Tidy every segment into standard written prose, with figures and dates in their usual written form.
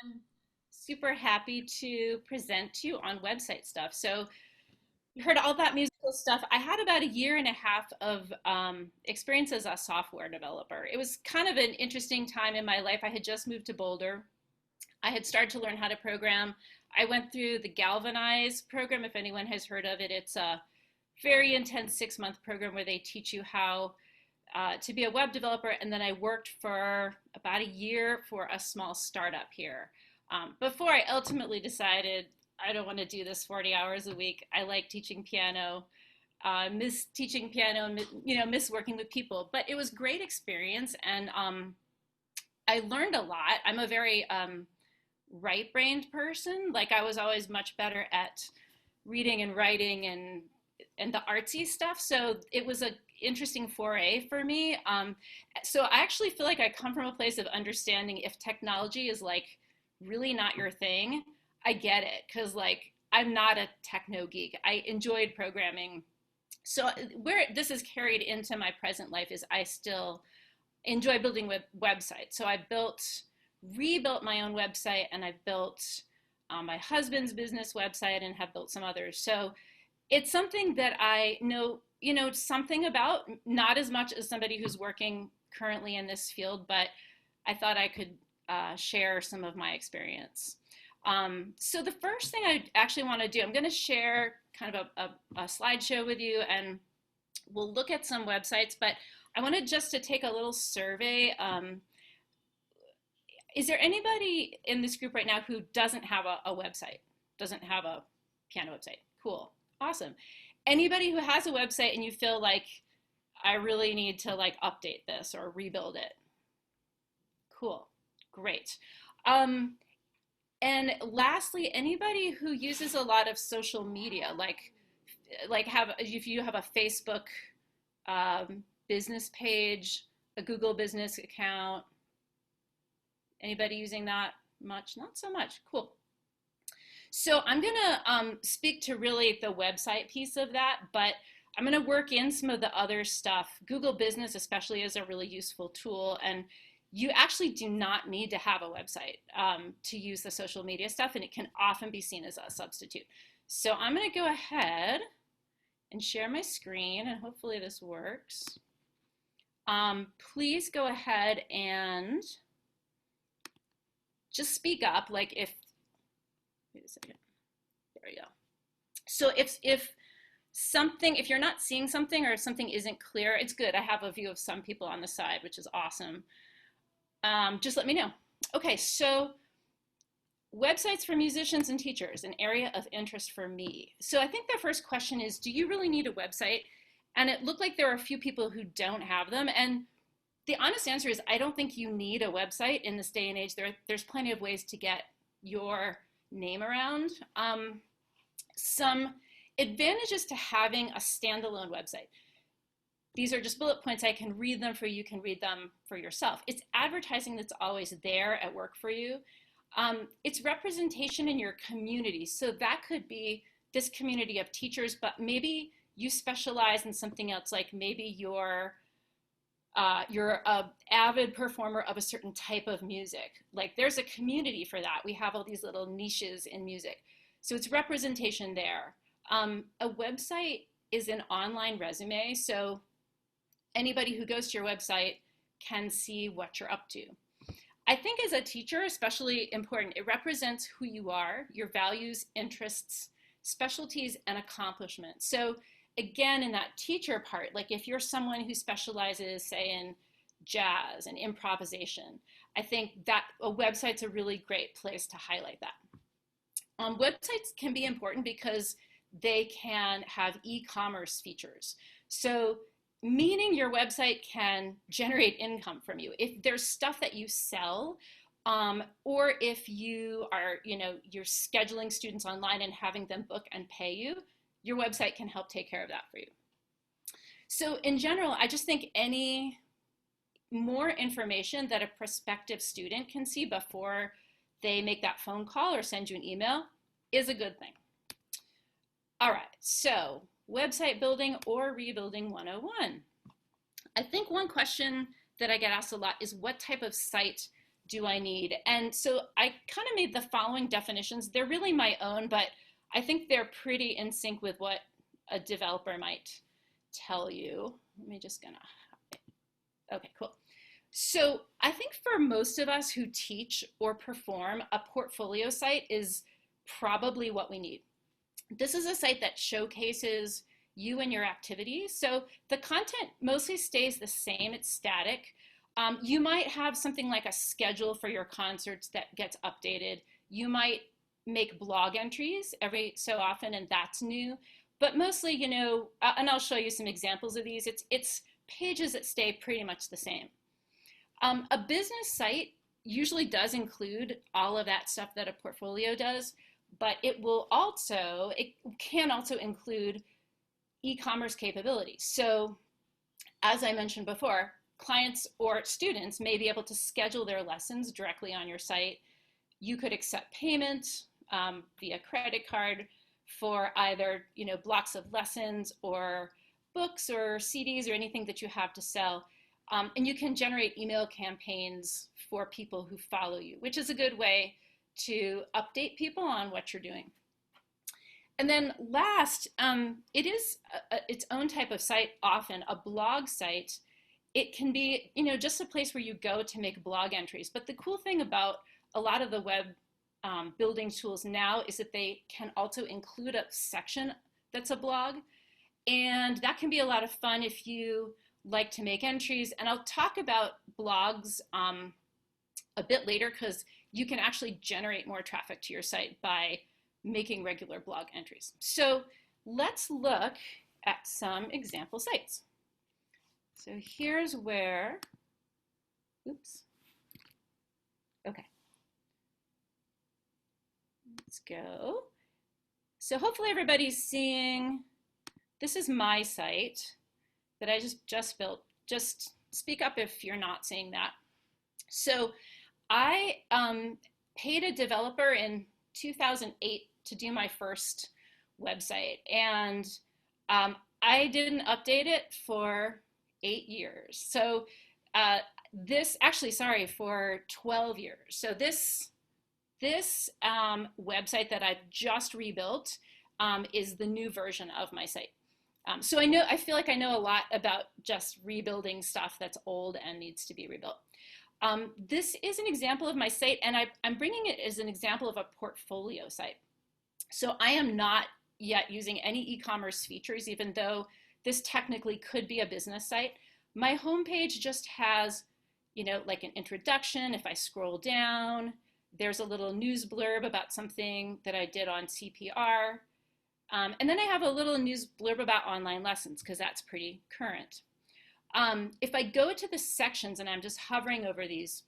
I'm super happy to present to you on website stuff. So you heard all that musical stuff. I had about a year and a half of experience as a software developer. It was kind of an interesting time in my life. I had just moved to Boulder. I had started to learn how to program. I went through the Galvanize program, if anyone has heard of it. It's a very intense 6-month program where they teach you how to be a web developer. And then I worked for about a year for a small startup here before I ultimately decided I don't want to do this 40 hours a week. I like teaching piano, miss teaching piano, and miss working with people. But it was great experience, and I learned a lot. I'm a very right-brained person. Like I was always much better at reading and writing and the artsy stuff. So it was a interesting foray for me. So I actually feel like I come from a place of understanding if technology is like really not your thing, I get it because like I'm not a techno geek. I enjoyed programming. So where this is carried into my present life is I still enjoy building websites. So I rebuilt my own website, and I built my husband's business website, and have built some others. So it's something that I know, something about, not as much as somebody who's working currently in this field, but I thought I could share some of my experience. So the first thing I actually want to do, I'm going to share kind of a slideshow with you, and we'll look at some websites, but I wanted just to take a little survey. Is there anybody in this group right now who doesn't have a website, doesn't have a piano website? Cool. Awesome. Anybody who has a website and you feel like I really need to like update this or rebuild it? Cool. Great. And lastly, anybody who uses a lot of social media, if you have a Facebook business page, a Google business account, anybody using that much? Not so much. Cool. So I'm going to speak to really the website piece of that, but I'm going to work in some of the other stuff. Google Business especially is a really useful tool, and you actually do not need to have a website to use the social media stuff, and it can often be seen as a substitute. So I'm going to go ahead and share my screen, and hopefully this works. Please go ahead and just speak up, like wait a second, there we go. So if you're not seeing something or if something isn't clear, it's good. I have a view of some people on the side, which is awesome. Just let me know. Okay, so websites for musicians and teachers, an area of interest for me. So I think the first question is, do you really need a website? And it looked like there are a few people who don't have them. And the honest answer is I don't think you need a website in this day and age. There's plenty of ways to get your name around. Some advantages to having a standalone website. These are just bullet points. I can read them for you. You can read them for yourself. It's advertising that's always there at work for you. It's representation in your community. So that could be this community of teachers, but maybe you specialize in something else, like maybe you're an avid performer of a certain type of music. Like there's a community for that. We have all these little niches in music. So it's representation there. A website is an online resume. So anybody who goes to your website can see what you're up to. I think as a teacher, especially important, it represents who you are, your values, interests, specialties, and accomplishments. So again, in that teacher part, like if you're someone who specializes, say, in jazz and improvisation, I think that a website's a really great place to highlight that. Websites can be important because they can have e-commerce features. So meaning your website can generate income from you. If there's stuff that you sell, or if you are, you're scheduling students online and having them book and pay you, your website can help take care of that for you. So in general, I just think any more information that a prospective student can see before they make that phone call or send you an email is a good thing. All right, so website building or rebuilding 101. I think one question that I get asked a lot is what type of site do I need? And so I kind of made the following definitions. They're really my own, but I think they're pretty in sync with what a developer might tell you. Let me just okay, cool. So I think for most of us who teach or perform, a portfolio site is probably what we need. This is a site that showcases you and your activities. So the content mostly stays the same, it's static. You might have something like a schedule for your concerts that gets updated. You might make blog entries every so often, and that's new. But mostly, you know, and I'll show you some examples of these, it's pages that stay pretty much the same. A business site usually does include all of that stuff that a portfolio does, but it can also include e-commerce capabilities. So as I mentioned before, clients or students may be able to schedule their lessons directly on your site. You could accept payment via credit card for either, you know, blocks of lessons or books or CDs or anything that you have to sell. And you can generate email campaigns for people who follow you, which is a good way to update people on what you're doing. And then last, it is its own type of site, often a blog site. It can be, you know, just a place where you go to make blog entries. But the cool thing about a lot of the web building tools now is that they can also include a section that's a blog. And that can be a lot of fun if you like to make entries. And I'll talk about blogs a bit later, because you can actually generate more traffic to your site by making regular blog entries. So let's look at some example sites. So here's where, oops, okay. Let's go. So hopefully everybody's seeing, this is my site that I just built. Just speak up if you're not seeing that. So I paid a developer in 2008 to do my first website, and I didn't update it for 8 years. So for 12 years. So this website that I've just rebuilt is the new version of my site. So I feel like I know a lot about just rebuilding stuff that's old and needs to be rebuilt. This is an example of my site, and I'm bringing it as an example of a portfolio site. So I am not yet using any e-commerce features, even though this technically could be a business site. My homepage just has, you know, like an introduction. If I scroll down, there's a little news blurb about something that I did on CPR. And then I have a little news blurb about online lessons, because that's pretty current. If I go to the sections and I'm just hovering over these,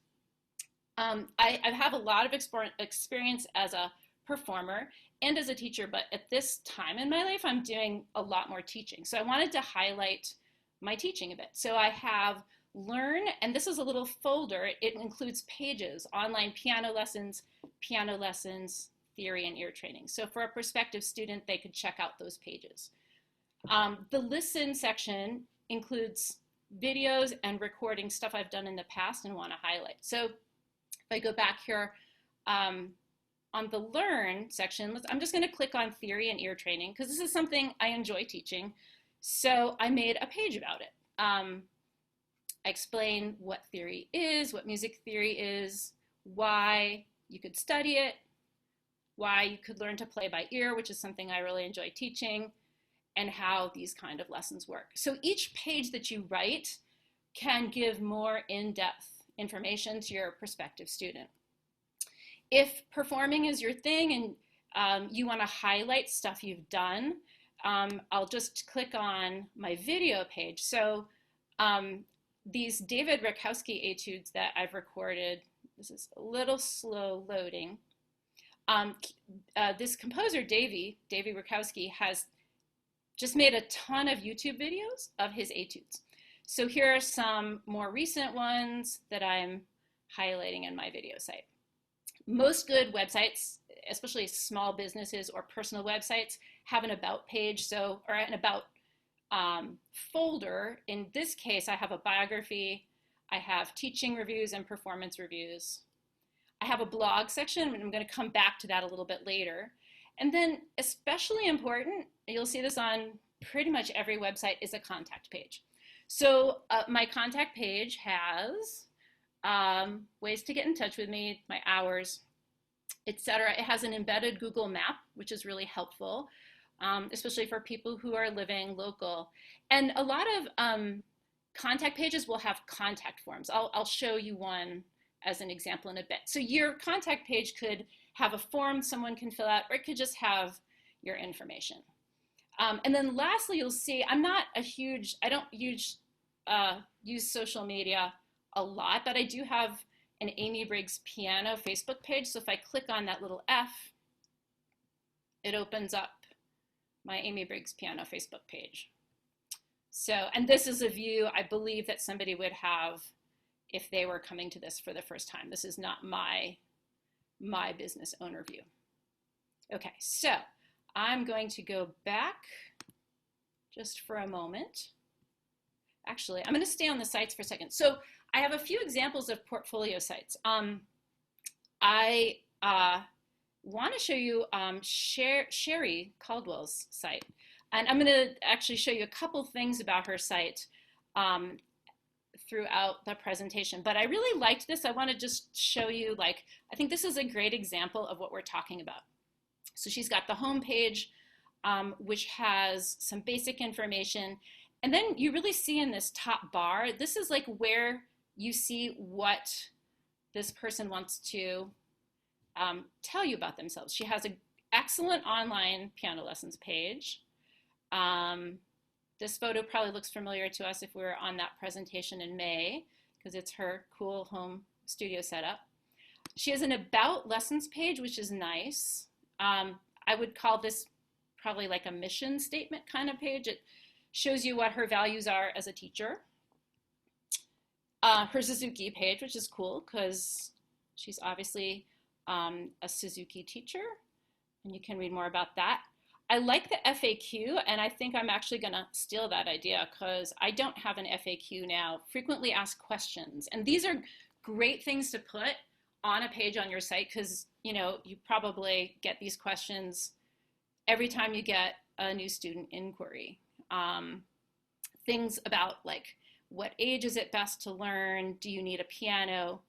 I have a lot of experience as a performer and as a teacher, but at this time in my life, I'm doing a lot more teaching. So I wanted to highlight my teaching a bit. So I have Learn, and this is a little folder. It includes pages, online piano lessons, theory and ear training. So for a prospective student, they could check out those pages. The Listen section includes videos and recording stuff I've done in the past and want to highlight. So if I go back here on the Learn section, I'm just going to click on theory and ear training, because this is something I enjoy teaching. So I made a page about it. I explain what theory is, what music theory is, why you could study it, why you could learn to play by ear, which is something I really enjoy teaching, and how these kind of lessons work. So each page that you write can give more in-depth information to your prospective student. If performing is your thing and you want to highlight stuff you've done, I'll just click on my video page. So these David Rakowski etudes that I've recorded, this is a little slow loading. This composer, Davey Rakowski, has just made a ton of YouTube videos of his etudes. So here are some more recent ones that I'm highlighting in my video site. Most good websites, especially small businesses or personal websites, have an about page, or an about folder. In this case, I have a biography, I have teaching reviews and performance reviews, I have a blog section, and I'm going to come back to that a little bit later. And then especially important, you'll see this on pretty much every website, is a contact page. So my contact page has ways to get in touch with me, my hours, etc. It has an embedded Google map, which is really helpful, especially for people who are living local. And a lot of contact pages will have contact forms. I'll show you one as an example in a bit. So your contact page could have a form someone can fill out, or it could just have your information. And then lastly, you'll see I don't use social media a lot, but I do have an Amy Briggs Piano Facebook page. So if I click on that little F, it opens up my Amy Briggs Piano Facebook page. So, and this is a view I believe that somebody would have if they were coming to this for the first time. This is not my business owner view. Okay, so I'm going to go back just for a moment. Actually, I'm going to stay on the sites for a second. So I have a few examples of portfolio sites. I want to show you Sherry Caldwell's site. And I'm going to actually show you a couple things about her site throughout the presentation. But I really liked this. I want to just show you, like, I think this is a great example of what we're talking about. So she's got the home page, which has some basic information. And then you really see in this top bar, this is like where you see what this person wants to tell you about themselves. She has an excellent online piano lessons page. This photo probably looks familiar to us if we were on that presentation in May, because it's her cool home studio setup. She has an about lessons page, which is nice. I would call this probably like a mission statement kind of page. It shows you what her values are as a teacher. Her Suzuki page, which is cool because she's obviously a Suzuki teacher, and you can read more about that. I like the FAQ, and I think I'm actually going to steal that idea because I don't have an FAQ now. Frequently asked questions, and these are great things to put on a page on your site because you probably get these questions every time you get a new student inquiry. Things about like, what age is it best to learn? Do you need a piano?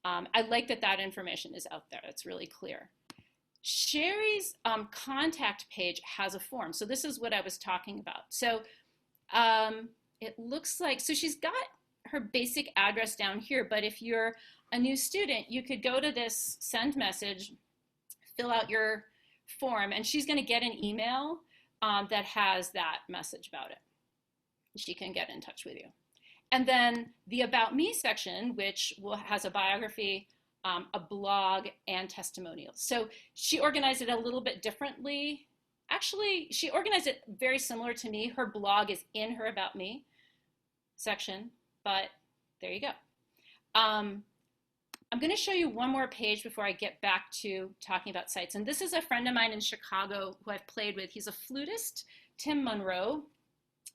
I like that information is out there. It's really clear. Sherry's contact page has a form. So this is what I was talking about. So it looks like, so she's got her basic address down here, but if you're a new student, you could go to this send message, fill out your form, and she's going to get an email that has that message about it. She can get in touch with you. And then the About Me section, which has a biography, a blog, and testimonials. So she organized it a little bit differently. Actually, she organized it very similar to me. Her blog is in her About Me section, but there you go. I'm going to show you one more page before I get back to talking about sites. And this is a friend of mine in Chicago who I've played with. He's a flutist, Tim Monroe.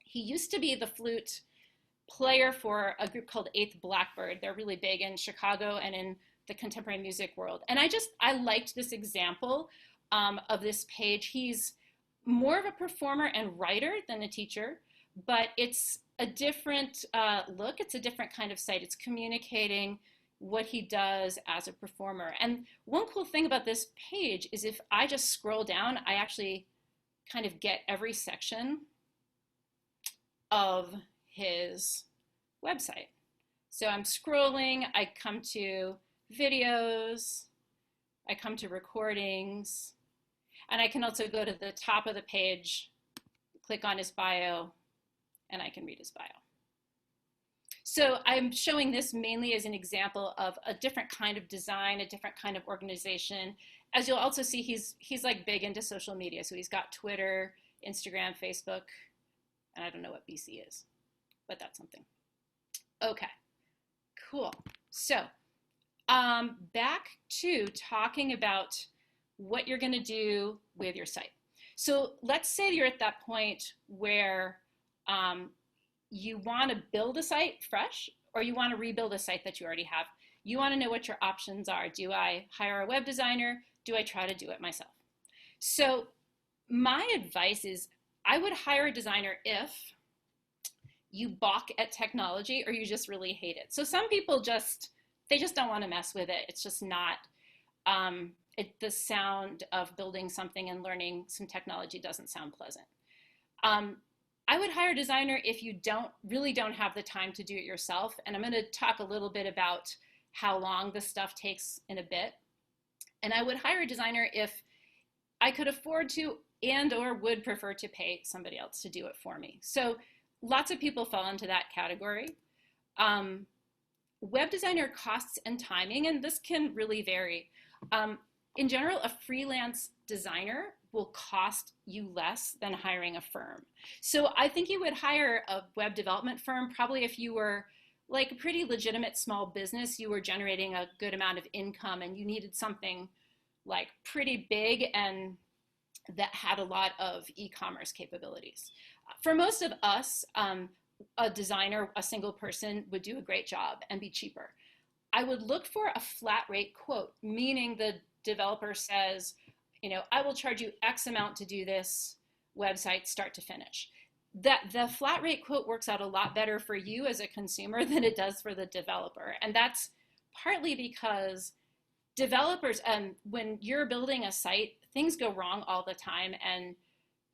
He used to be the flute player for a group called Eighth Blackbird. They're really big in Chicago and in the contemporary music world. And I liked this example of this page. He's more of a performer and writer than a teacher, but it's a different look. It's a different kind of site. It's communicating what he does as a performer. And one cool thing about this page is if I just scroll down, I actually kind of get every section of his website. So I'm scrolling, I come to videos, I come to recordings, and I can also go to the top of the page, click on his bio, and I can read his bio. So I'm showing this mainly as an example of a different kind of design, a different kind of organization. As you'll also see, he's like big into social media. So he's got Twitter, Instagram, Facebook, and I don't know what BC is, but that's something. Okay, cool. So back to talking about what you're going to do with your site. So let's say you're at that point where you want to build a site fresh, or you want to rebuild a site that you already have. You want to know what your options are. Do I hire a web designer? Do I try to do it myself? So my advice is I would hire a designer if you balk at technology or you just really hate it. So some people they just don't want to mess with it. It's just not, the sound of building something and learning some technology doesn't sound pleasant. I would hire a designer if you really don't have the time to do it yourself. And I'm going to talk a little bit about how long this stuff takes in a bit. And I would hire a designer if I could afford to and or would prefer to pay somebody else to do it for me. So lots of people fall into that category. Web designer costs and timing, and this can really vary. In general, a freelance designer will cost you less than hiring a firm. So I think you would hire a web development firm probably if you were like a pretty legitimate small business, you were generating a good amount of income and you needed something like pretty big and that had a lot of e-commerce capabilities. For most of us, a designer, a single person would do a great job and be cheaper. I would look for a flat rate quote, meaning the developer says, I will charge you X amount to do this website start to finish. The flat rate quote works out a lot better for you as a consumer than it does for the developer. And that's partly because developers, when you're building a site, things go wrong all the time and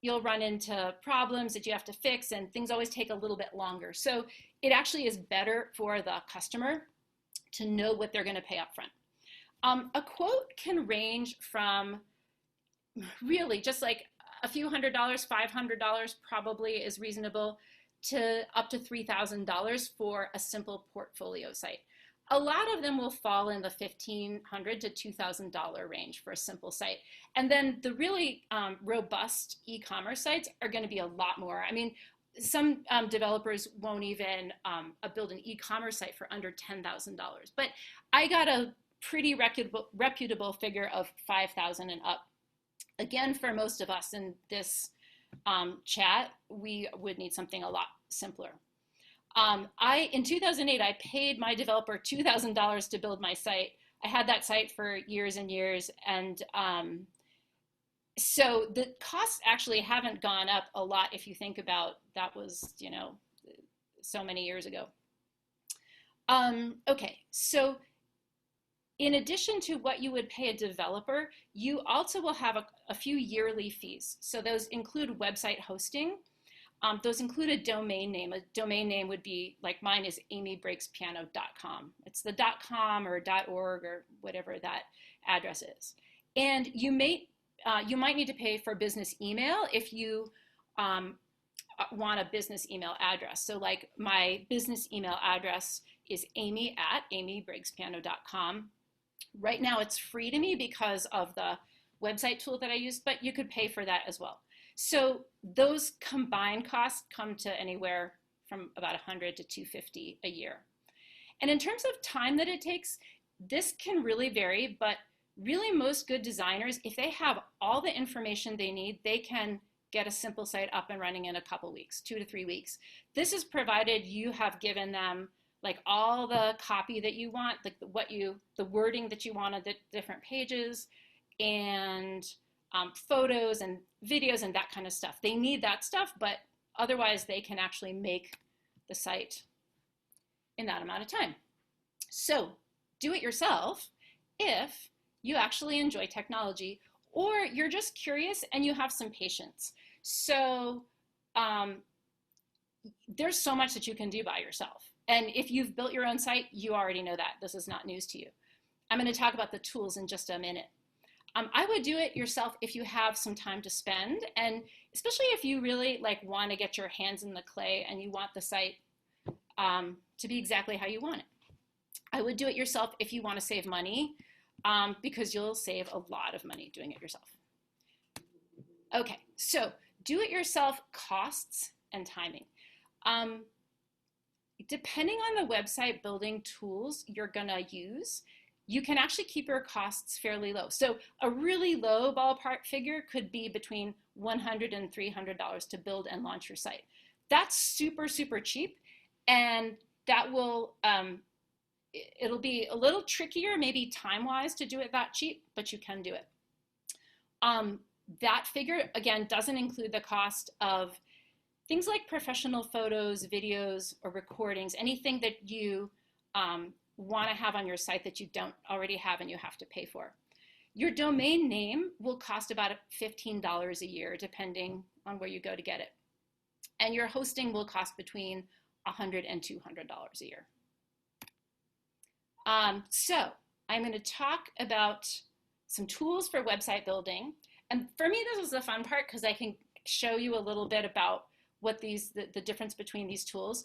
you'll run into problems that you have to fix and things always take a little bit longer. So it actually is better for the customer to know what they're going to pay up front. A quote can range from really just like a few $100s, $500 probably is reasonable, to up to $3,000 for a simple portfolio site. A lot of them will fall in the $1,500 to $2,000 range for a simple site. And then the really robust e-commerce sites are going to be a lot more. I mean, some developers won't even build an e-commerce site for under $10,000. But I got a pretty reputable figure of $5,000 and up. Again, for most of us in this chat, we would need something a lot simpler. In 2008, I paid my developer $2,000 to build my site. I had that site for years and years, and so the costs actually haven't gone up a lot if you think about that was, so many years ago. Okay, so in addition to what you would pay a developer, you also will have a few yearly fees. So those include website hosting. Those include a domain name. A domain name would be, like mine is amybriggspiano.com. It's the .com or .org or whatever that address is. And you might need to pay for business email if you want a business email address. So like my business email address is amy@amybriggspiano.com. Right now it's free to me because of the website tool that I use, but you could pay for that as well. So those combined costs come to anywhere from about $100 to $250 a year. And in terms of time that it takes, this can really vary, but really most good designers, if they have all the information they need, they can get a simple site up and running in a couple weeks, 2 to 3 weeks. This is provided you have given them like all the copy that you want, like the wording that you want on the different pages, and photos and videos and that kind of stuff. They need that stuff, but otherwise they can actually make the site in that amount of time. So do it yourself if you actually enjoy technology, or you're just curious and you have some patience. So there's so much that you can do by yourself. And if you've built your own site, you already know that. This is not news to you. I'm going to talk about the tools in just a minute. I would do it yourself if you have some time to spend, and especially if you really want to get your hands in the clay and you want the site to be exactly how you want it. I would do it yourself if you want to save money, because you'll save a lot of money doing it yourself. Okay, so do it yourself costs and timing. Depending on the website building tools you're gonna use, you can actually keep your costs fairly low. So a really low ballpark figure could be between $100 and $300 to build and launch your site. That's super, super cheap, and that will it'll be a little trickier, maybe time-wise, to do it that cheap, but you can do it. That figure, again, doesn't include the cost of things like professional photos, videos, or recordings, anything that you want to have on your site that you don't already have and you have to pay for. Your domain name will cost about $15 a year, depending on where you go to get it. And your hosting will cost between $100 and $200 a year. So I'm going to talk about some tools for website building. And for me, this was the fun part because I can show you a little bit about what the difference between these tools.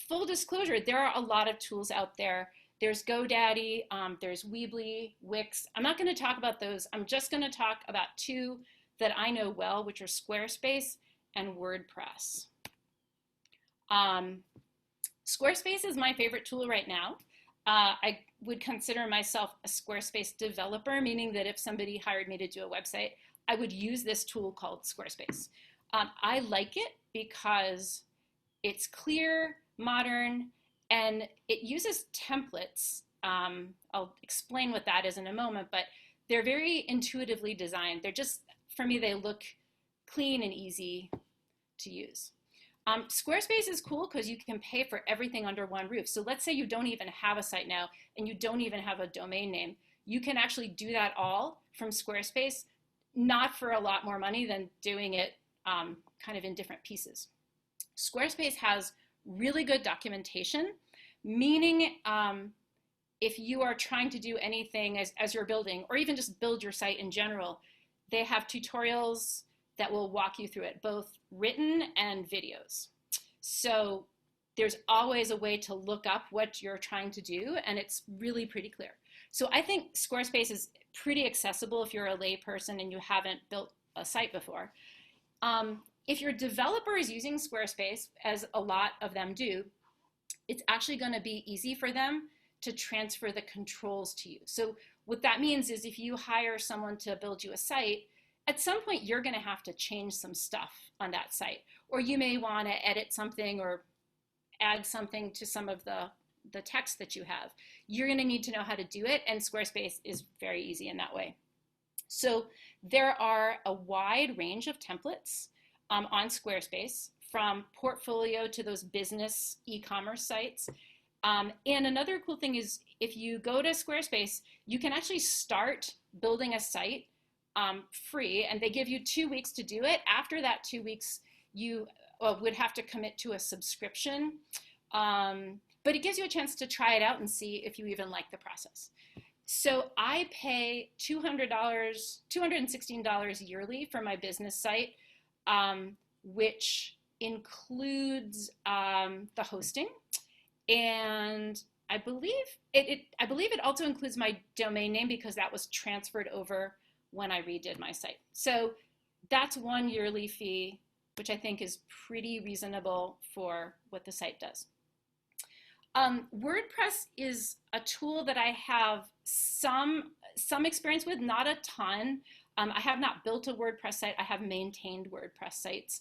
Full disclosure, there are a lot of tools out there. There's GoDaddy, there's Weebly, Wix. I'm not going to talk about those. I'm just going to talk about two that I know well, which are Squarespace and WordPress. Squarespace is my favorite tool right now. I would consider myself a Squarespace developer, meaning that if somebody hired me to do a website, I would use this tool called Squarespace. I like it because it's clear, modern, and it uses templates. I'll explain what that is in a moment, but they're very intuitively designed. They're just, for me, they look clean and easy to use. Squarespace is cool because you can pay for everything under one roof. So let's say you don't even have a site now and you don't even have a domain name. You can actually do that all from Squarespace, not for a lot more money than doing it kind of in different pieces. Squarespace has really good documentation, meaning if you are trying to do anything as you're building, or even just build your site in general, they have tutorials that will walk you through it, both written and videos. So there's always a way to look up what you're trying to do, and it's really pretty clear. So I think Squarespace is pretty accessible if you're a lay person and you haven't built a site before. If your developer is using Squarespace, as a lot of them do, it's actually going to be easy for them to transfer the controls to you. So what that means is if you hire someone to build you a site, at some point you're going to have to change some stuff on that site, or you may want to edit something or add something to some of the text that you have. You're going to need to know how to do it, and Squarespace is very easy in that way. So there are a wide range of templates on Squarespace, from portfolio to those business e-commerce sites. And another cool thing is if you go to Squarespace, you can actually start building a site free, and they give you 2 weeks to do it. After that 2 weeks, you would have to commit to a subscription, but it gives you a chance to try it out and see if you even like the process. So I pay $216 yearly for my business site, which includes the hosting, and I believe it also includes my domain name because that was transferred over when I redid my site. So that's one yearly fee, which I think is pretty reasonable for what the site does. WordPress is a tool that I have some experience with, not a ton. I have not built a WordPress site. I have maintained WordPress sites.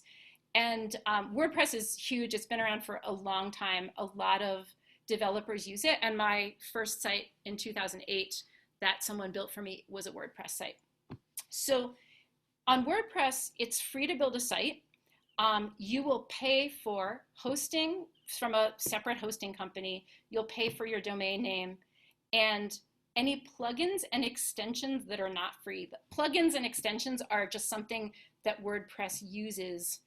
And WordPress is huge. It's been around for a long time. A lot of developers use it. And my first site in 2008 that someone built for me was a WordPress site. So on WordPress, it's free to build a site. You will pay for hosting from a separate hosting company. You'll pay for your domain name and any plugins and extensions that are not free. The plugins and extensions are just something that WordPress uses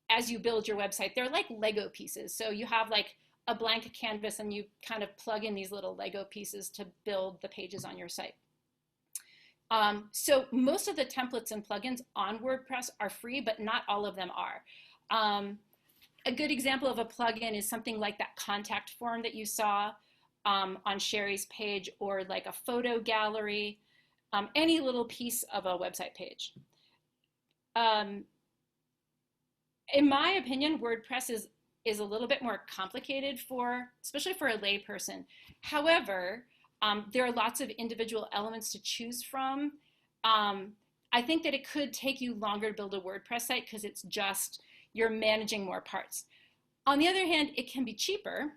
as you build your website. They're like Lego pieces. So you have like a blank canvas and you kind of plug in these little Lego pieces to build the pages on your site. So most of the templates and plugins on WordPress are free, but not all of them are. A good example of a plugin is something like that contact form that you saw on Sherry's page, or like a photo gallery, any little piece of a website page. In my opinion, WordPress is a little bit more complicated especially for a lay person. However, there are lots of individual elements to choose from. I think that it could take you longer to build a WordPress site because it's just, you're managing more parts. On the other hand, it can be cheaper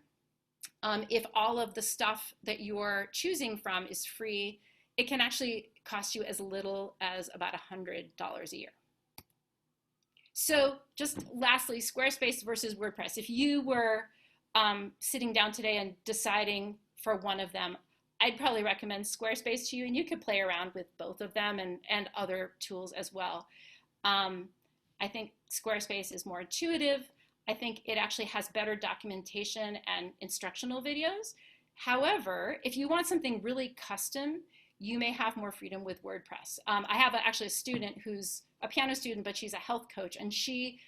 If all of the stuff that you're choosing from is free, it can actually cost you as little as about $100 a year. So just lastly, Squarespace versus WordPress. If you were sitting down today and deciding for one of them, I'd probably recommend Squarespace to you, and you could play around with both of them and other tools as well. I think Squarespace is more intuitive. I think it actually has better documentation and instructional videos. However, if you want something really custom, you may have more freedom with WordPress. I have actually a student who's a piano student, but she's a health coach, and she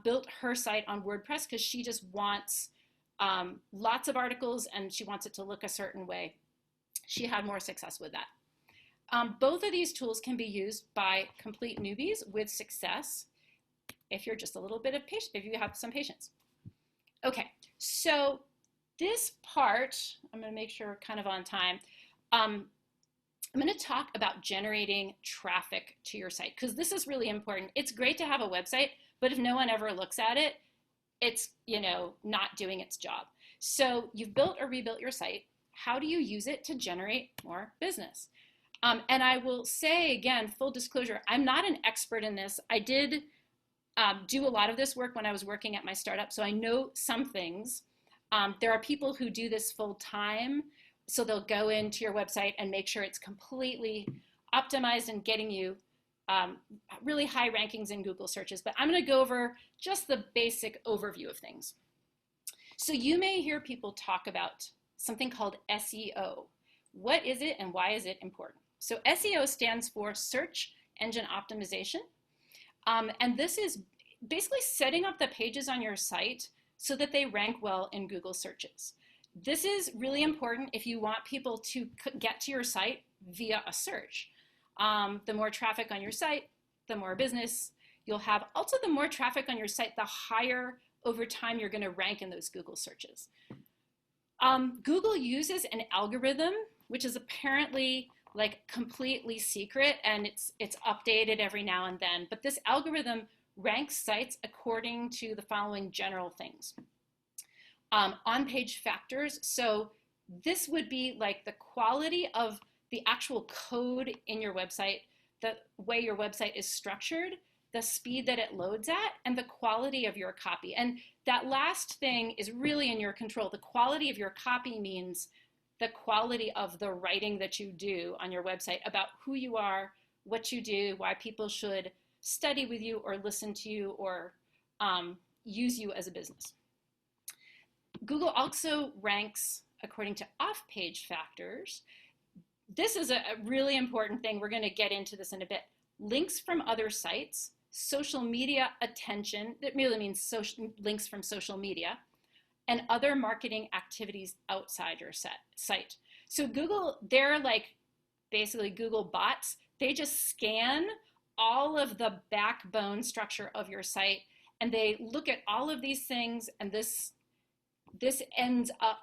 built her site on WordPress because she just wants lots of articles and she wants it to look a certain way. She had more success with that. Both of these tools can be used by complete newbies with success if you're just a little bit of patience, if you have some patience. Okay, so this part, I'm going to make sure we're kind of on time. I'm going to talk about generating traffic to your site because this is really important. It's great to have a website, but if no one ever looks at it, it's, you know, not doing its job. So you've built or rebuilt your site. How do you use it to generate more business? And I will say again, full disclosure, I'm not an expert in this. I did do a lot of this work when I was working at my startup, so I know some things. There are people who do this full time, so they'll go into your website and make sure it's completely optimized and getting you really high rankings in Google searches. But I'm going to go over just the basic overview of things. So you may hear people talk about something called SEO. What is it and why is it important? So SEO stands for Search Engine Optimization. And this is basically setting up the pages on your site so that they rank well in Google searches. This is really important if you want people to get to your site via a search. The more traffic on your site, the more business you'll have. Also, the more traffic on your site, the higher over time you're going to rank in those Google searches. Google uses an algorithm, which is apparently like completely secret, and it's updated every now and then. But this algorithm ranks sites according to the following general things. On-page factors. So this would be like the quality of the actual code in your website, the way your website is structured, the speed that it loads at, and the quality of your copy. And that last thing is really in your control. The quality of your copy means the quality of the writing that you do on your website about who you are, what you do, why people should study with you or listen to you or use you as a business. Google also ranks according to off-page factors. This is a really important thing. We're going to get into this in a bit. Links from other sites, social media attention, that really means links from social media, and other marketing activities outside your site. So Google, they're like basically Google bots. They just scan all of the backbone structure of your site, and they look at all of these things, and this ends up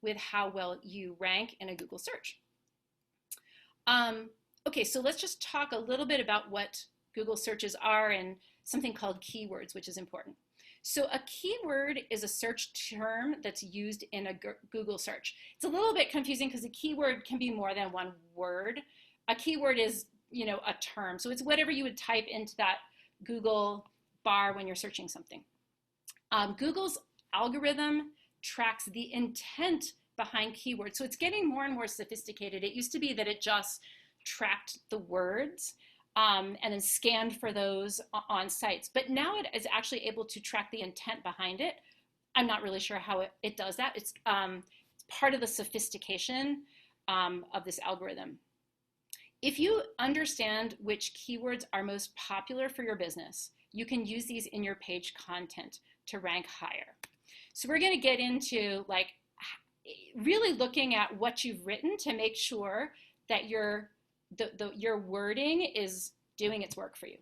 with how well you rank in a Google search. Okay, so let's just talk a little bit about what Google searches are and something called keywords, which is important. So a keyword is a search term that's used in a Google search. It's a little bit confusing because a keyword can be more than one word. A keyword is, you know, a term. So it's whatever you would type into that Google bar when you're searching something. Google's algorithm tracks the intent behind keywords. So it's getting more and more sophisticated. It used to be that it just tracked the words and then scanned for those on sites. But now it is actually able to track the intent behind it. I'm not really sure how it does that. It's part of the sophistication of this algorithm. If you understand which keywords are most popular for your business, you can use these in your page content to rank higher. So we're going to get into like really looking at what you've written to make sure that your wording is doing its work for you.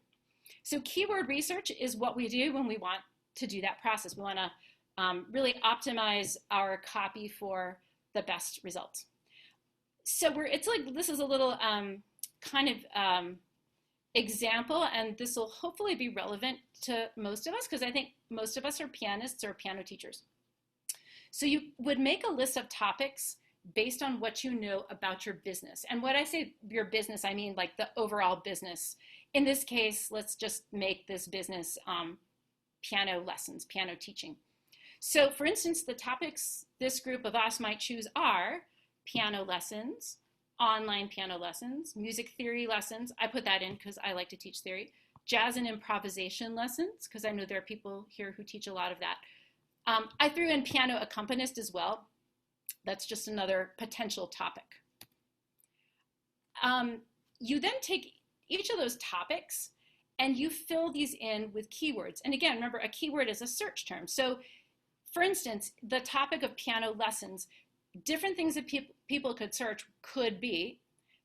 So keyword research is what we do when we want to do that process. We want to really optimize our copy for the best results. So it's like, this is a little kind of example, and this will hopefully be relevant to most of us because I think most of us are pianists or piano teachers. So you would make a list of topics based on what you know about your business. And when I say your business, I mean like the overall business. In this case, let's just make this business piano lessons, piano teaching. So for instance, the topics this group of us might choose are piano lessons, online piano lessons, music theory lessons. I put that in because I like to teach theory. Jazz and improvisation lessons, because I know there are people here who teach a lot of that. I threw in piano accompanist as well. That's just another potential topic. You then take each of those topics and you fill these in with keywords. And again, remember, a keyword is a search term. So for instance, the topic of piano lessons, different things that people could search could be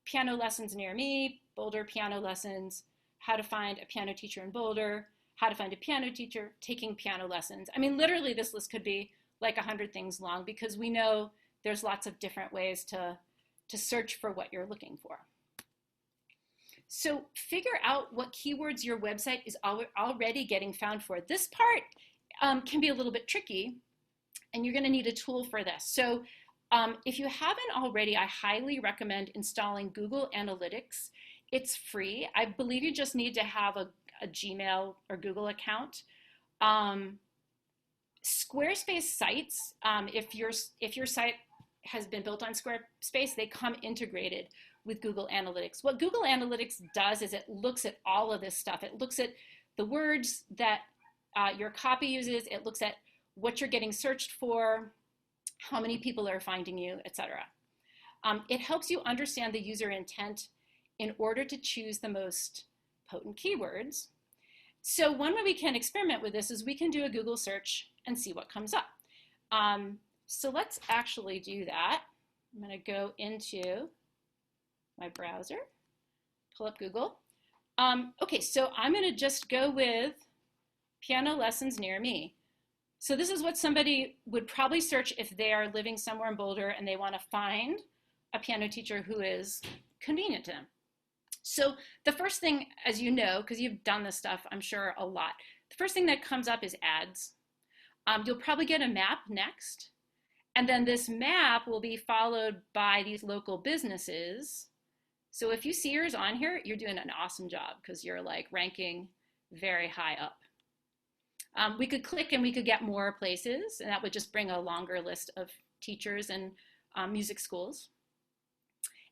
piano lessons near me, Boulder piano lessons, how to find a piano teacher in Boulder, how to find a piano teacher, taking piano lessons. I mean, literally this list could be like 100 things long because we know there's lots of different ways to search for what you're looking for. So figure out what keywords your website is already getting found for. This part can be a little bit tricky, and you're going to need a tool for this. So if you haven't already, I highly recommend installing Google Analytics. It's free. I believe you just need to have a Gmail or Google account. Squarespace sites, if your site has been built on Squarespace, they come integrated with Google Analytics. What Google Analytics does is it looks at all of this stuff. It looks at the words that your copy uses. It looks at what you're getting searched for, how many people are finding you, etc. It helps you understand the user intent in order to choose the most potent keywords. So one way we can experiment with this is we can do a Google search and see what comes up. So let's actually do that. I'm going to go into my browser, pull up Google. Okay, so I'm going to just go with piano lessons near me. So this is what somebody would probably search if they are living somewhere in Boulder and they want to find a piano teacher who is convenient to them. So the first thing, as you know, because you've done this stuff, I'm sure, a lot, the first thing that comes up is ads. You'll probably get a map next. And then this map will be followed by these local businesses. So if you see yours on here, you're doing an awesome job because you're like ranking very high up. We could click and we could get more places, and that would just bring a longer list of teachers and music schools.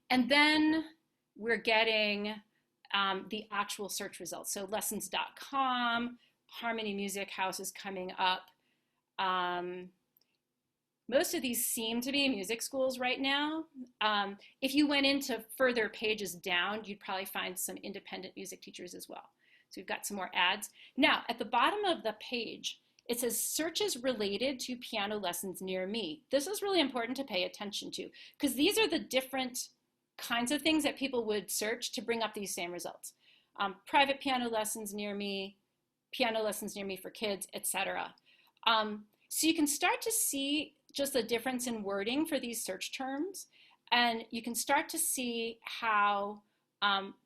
And then we're getting the actual search results. So lessons.com, Harmony Music House is coming up. Most of these seem to be music schools right now. If you went into further pages down, you'd probably find some independent music teachers as well. So we've got some more ads. Now, at the bottom of the page, it says searches related to piano lessons near me. This is really important to pay attention to because these are the different kinds of things that people would search to bring up these same results. Private piano lessons near me for kids, etc. So you can start to see just the difference in wording for these search terms, and you can start to see how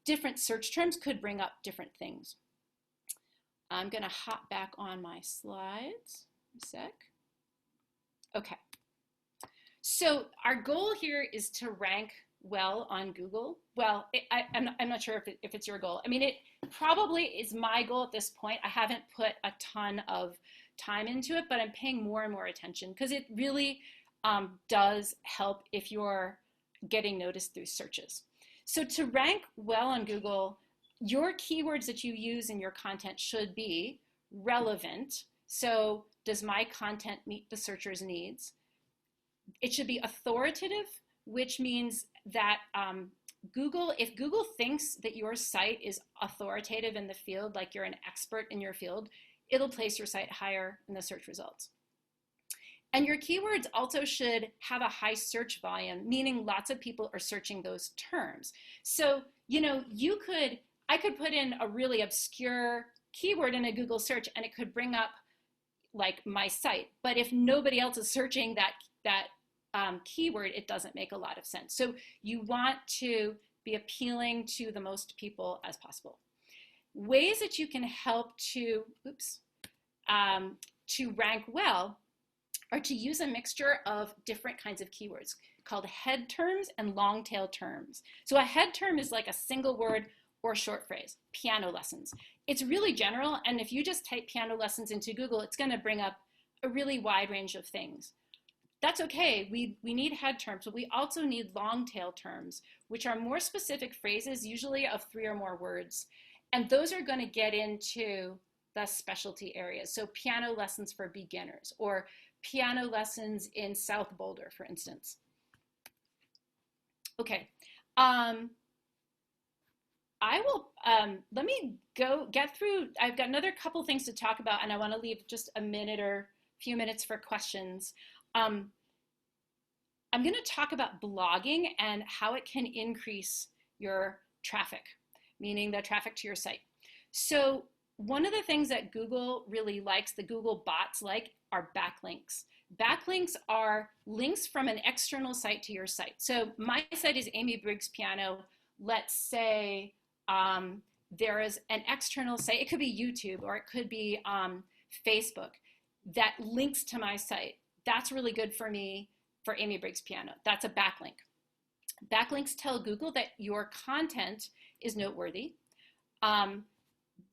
different search terms could bring up different things. I'm going to hop back on my slides a sec. Okay. So our goal here is to rank well on Google. Well, I'm not sure if it's your goal. I mean, it probably is my goal at this point. I haven't put a ton of time into it, but I'm paying more and more attention because it really does help if you're getting noticed through searches. So to rank well on Google, your keywords that you use in your content should be relevant. So does my content meet the searcher's needs? It should be authoritative, which means that if Google thinks that your site is authoritative in the field, like you're an expert in your field, it'll place your site higher in the search results. And your keywords also should have a high search volume, meaning lots of people are searching those terms. So, you know, I could put in a really obscure keyword in a Google search and it could bring up like my site. But if nobody else is searching that keyword, it doesn't make a lot of sense. So you want to be appealing to the most people as possible. Ways that you can help to rank well are to use a mixture of different kinds of keywords called head terms and long tail terms. So a head term is like a single word or short phrase, piano lessons. It's really general, and if you just type piano lessons into Google, it's going to bring up a really wide range of things. That's okay, we need head terms, but we also need long tail terms, which are more specific phrases, usually of 3 or more words. And those are going to get into the specialty areas. So piano lessons for beginners, or piano lessons in South Boulder, for instance. Okay, I will, let me go get through, I've got another couple things to talk about, and I want to leave just a minute or few minutes for questions. I'm going to talk about blogging and how it can increase your traffic, meaning the traffic to your site. So one of the things that Google really likes, the Google bots like, are backlinks. Backlinks are links from an external site to your site. So my site is Amy Briggs Piano. Let's say there is an external site, it could be YouTube or it could be Facebook, that links to my site. That's really good for me for Amy Briggs Piano. That's a backlink. Backlinks tell Google that your content is noteworthy.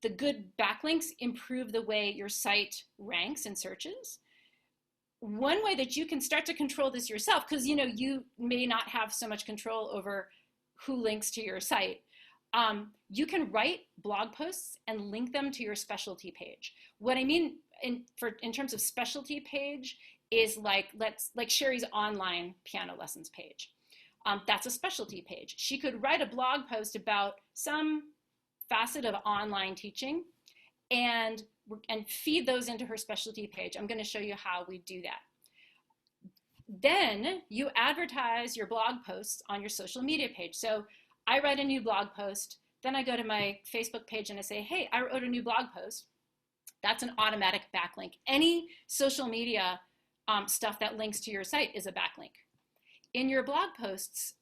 The good backlinks improve the way your site ranks in searches. One way that you can start to control this yourself, because you may not have so much control over who links to your site, you can write blog posts and link them to your specialty page. What I mean in terms of specialty page is like Sherry's online piano lessons page. That's a specialty page. She could write a blog post about some facet of online teaching and feed those into her specialty page. I'm going to show you how we do that. Then you advertise your blog posts on your social media page. So I write a new blog post, then I go to my Facebook page and I say, hey, I wrote a new blog post. That's an automatic backlink. Any social media stuff that links to your site is a backlink. In your blog posts,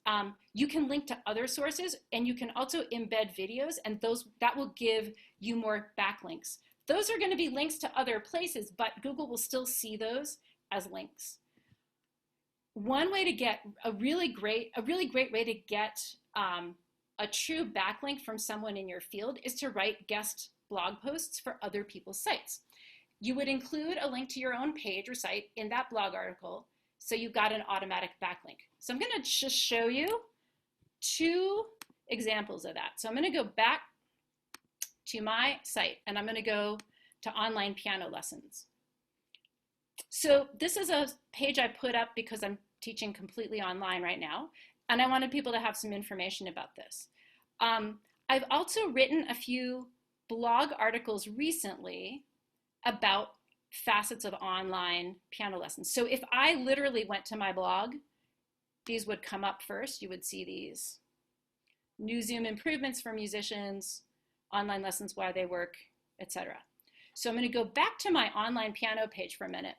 you can link to other sources, and you can also embed videos, and that will give you more backlinks. Those are going to be links to other places, but Google will still see those as links. One way to get a really great way to get a true backlink from someone in your field is to write guest blog posts for other people's sites. You would include a link to your own page or site in that blog article, so you've got an automatic backlink. So I'm going to just show you 2 examples of that. So I'm going to go back to my site, and I'm going to go to online piano lessons. So this is a page I put up because I'm teaching completely online right now, and I wanted people to have some information about this. I've also written a few blog articles recently about facets of online piano lessons. So if I literally went to my blog, these would come up first. You would see these. New Zoom improvements for musicians, online lessons, why they work, etc. So I'm going to go back to my online piano page for a minute.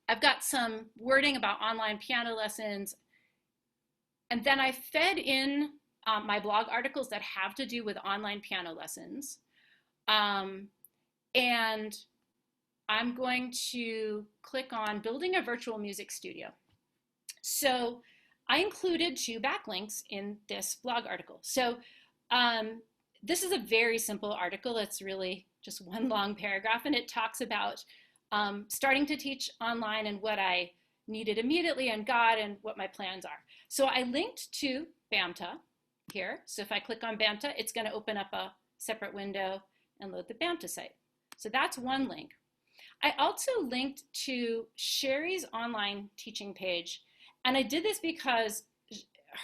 I've got some wording about online piano lessons, and then I fed in my blog articles that have to do with online piano lessons. And I'm going to click on building a virtual music studio. So I included 2 backlinks in this blog article. So this is a very simple article. It's really just one long paragraph, and it talks about starting to teach online and what I needed immediately and got and what my plans are. So I linked to BAMTA here. So if I click on BAMTA, it's going to open up a separate window and load the BAMTA site. So that's one link. I also linked to Sherry's online teaching page, and I did this because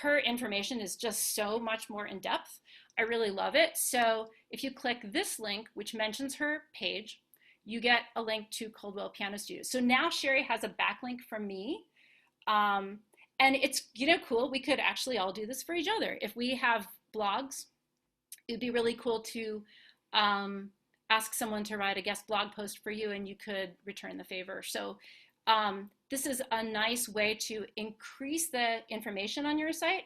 her information is just so much more in depth. I really love it. So if you click this link, which mentions her page, you get a link to Coldwell Piano Studio. So now Sherry has a backlink from me, and it's cool. We could actually all do this for each other. If we have blogs, it'd be really cool to ask someone to write a guest blog post for you, and you could return the favor. So this is a nice way to increase the information on your site,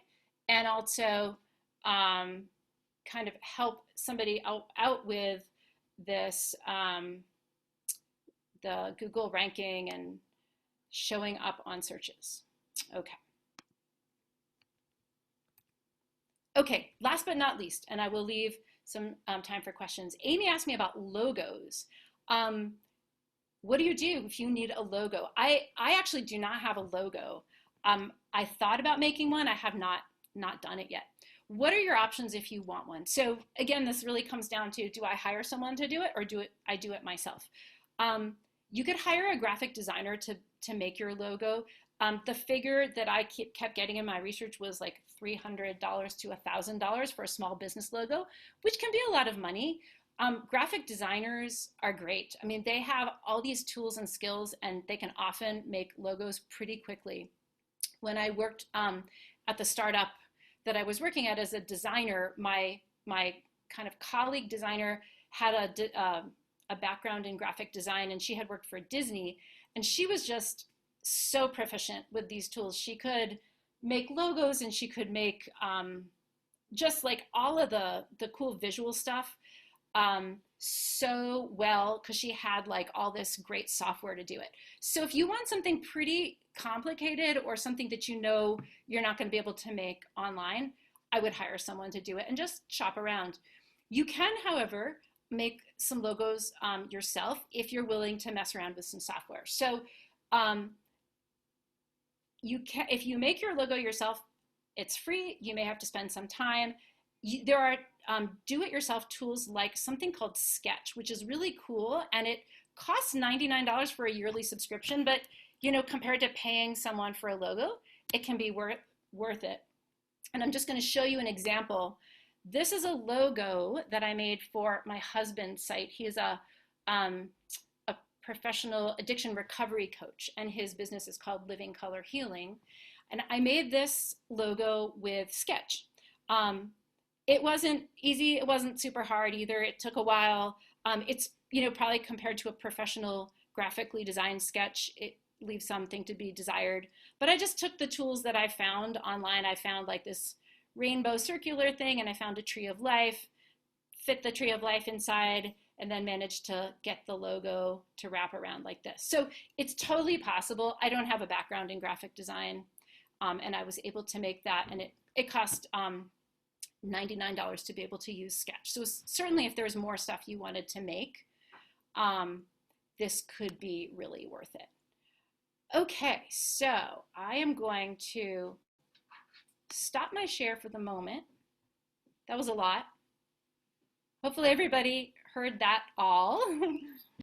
and also kind of help somebody out with this, the Google ranking and showing up on searches. Okay. Okay, last but not least, and I will leave some time for questions. Amy asked me about logos. What do you do if you need a logo? I actually do not have a logo. I thought about making one. I have not done it yet. What are your options if you want one? So again, this really comes down to, do I hire someone to do it, or do I do it myself? You could hire a graphic designer to make your logo. The figure that I kept getting in my research was like $300 to $1,000 for a small business logo, which can be a lot of money. Graphic designers are great. I mean, they have all these tools and skills, and they can often make logos pretty quickly. When I worked at the startup that I was working at as a designer, my kind of colleague designer had a background in graphic design, and she had worked for Disney, and she was just so proficient with these tools. She could make logos, and she could make just like all of the cool visual stuff so well, because she had like all this great software to do it. So if you want something pretty complicated, or something that you know you're not going to be able to make online, I would hire someone to do it and just shop around. You can, however, make some logos yourself if you're willing to mess around with some software. So if you make your logo yourself, it's free. You may have to spend some time. There are do-it-yourself tools like something called Sketch, which is really cool, and it costs $99 for a yearly subscription, but you know, compared to paying someone for a logo, it can be worth it. And I'm just going to show you an example. This is a logo that I made for my husband's site. He is a professional addiction recovery coach, and his business is called Living Color Healing. And I made this logo with Sketch. It wasn't easy. It wasn't super hard either. It took a while. It's, you know, probably compared to a professional graphically designed sketch, it leaves something to be desired. But I just took the tools that I found online. I found like this rainbow circular thing, and I found a tree of life, fit the tree of life inside, and then managed to get the logo to wrap around like this. So it's totally possible. I don't have a background in graphic design, and I was able to make that, and it cost $99 to be able to use Sketch. So certainly if there's more stuff you wanted to make, this could be really worth it. Okay, so I am going to stop my share for the moment. That was a lot. Hopefully everybody heard that all.